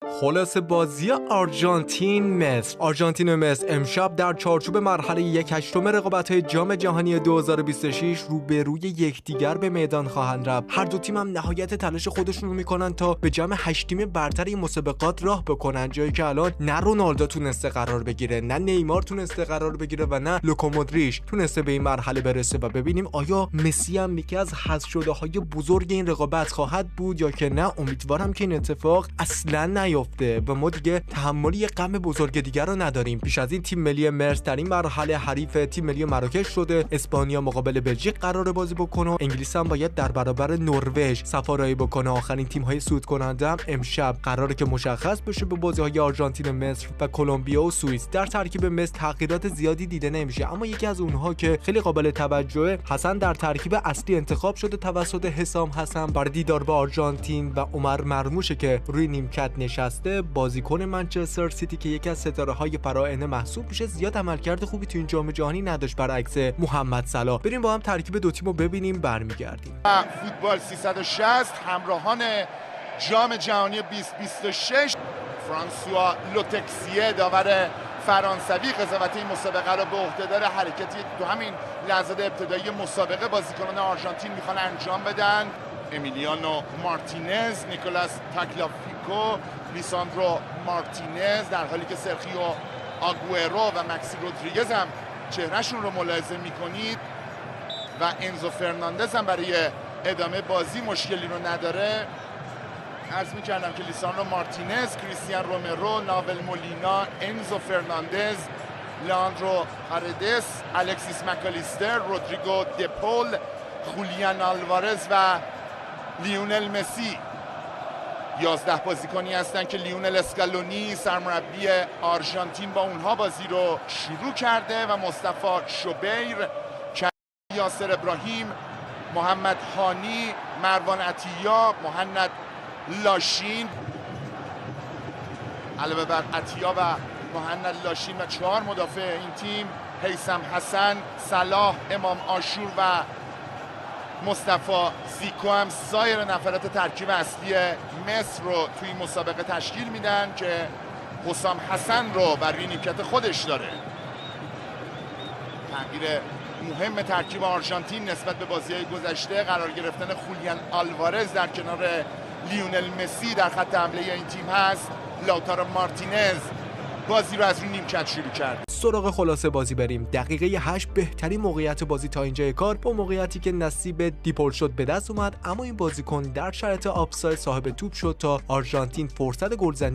خلاصه بازی آرژانتین و مصر امشب در چارچوب مرحله 1/8 رقابت‌های جام جهانی 2026 روبروی یکدیگر به میدان خواهند رفت. هر دو تیم هم نهایت تلاش خودشون رو میکنن تا به جام 8 تیم برتر این مسابقات راه بکنن، جایی که الان نه رونالدو تونسته قرار بگیره، نه نیمار تونسته قرار بگیره و نه لوکا مودریچ تونسته به این مرحله برسه و ببینیم آیا مسی هم یکی از حذف شده‌های بزرگ این رقابت خواهد بود یا که نه. امیدوارم که این اتفاق اصلاً نیفته و ما دیگه تحملی یه غم بزرگ دیگر رو نداریم. پیش از این تیم ملی مصر در این مرحله حریف تیم ملی مراکش شده. اسپانیا مقابل بلژیک قراره بازی بکنه و انگلیس هم باید در برابر نروژ صفارایی بکنه. آخرین تیم‌های صعود کننده هم امشب قراره که مشخص بشه به بازی‌های آرژانتین و مصر و کلمبیا و سوئیس. در ترکیب مصر تغییرات زیادی دیده نمیشه، اما یکی از اونها که خیلی قابل توجهه، حسن در ترکیب اصلی انتخاب شده توسط حسام حسن برای دیدار با آرژانتین و عمر مرموشه که روی نیمکت نشسته. بازیکن منچستر سیتی که یکی از ستاره‌های فراعنه محسوب میشه، زیاد عملکرد خوبی تو این جام جهانی نداشت برعکس محمد صلاح. بریم با هم ترکیب دو تیمو ببینیم برمیگردیم. فوتبال 360 همراهان جام جهانی 2026 فرانسوا لوتکسیه داور فرانسوی قضاوت این مسابقه رو به عهده داره. حرکتی تو همین لحظات ابتدایی مسابقه بازیکنان آرژانتین میخوان انجام بدن. امیلیانو مارتینز، نیکولاس تاگلافیکو، لیساندرو مارتینز، در حالی که سرخیو آگوئرو و مکسی رودریگز هم چهرهشون رو ملاحظه میکنید و انزو فرناندز هم برای ادامه بازی مشکلی رو نداره. عرض میکردم که لیساندرو مارتینز، کریستیان رومرو، ناول مولینا، انزو فرناندز، لیاندرو پارادیس، الکسیس مکالیستر، رودریگو دپول، خولیان آلوارز و لیونل مسی 11 بازیکنی هستند که لیونل اسکالونی سرمربی آرژانتین با اونها بازی رو شروع کرده و مصطفی شوبیر، یاسر ابراهیم، محمد هانی، مروان عطیه، مهند لاشین، علاوه بر عطیه و مهند لاشین و 4 مدافع این تیم، هیثم حسن، صلاح، امام عاشور و مصطفی زیکو هم سایر نفرات ترکیب اصلی مصر رو توی این مسابقه تشکیل میدن که حسام حسن رو بر نیمکت خودش داره. تغییر مهم ترکیب آرژانتین نسبت به بازی‌های گذشته قرار گرفتن خولیان آلوارز در کنار لیونل مسی در خط حمله این تیم هست. لاوتارو مارتینز بازی رو از روی نیمکت شروع کرد. سراغ خلاصه بازی بریم. دقیقه 8 بهترین موقعیت بازی تا اینجای کار، با موقعیتی که نصیب دیپول شد به دست اومد، اما این بازیکن در شرایط آفساید صاحب توپ شد تا آرژانتین فرصت گلزنی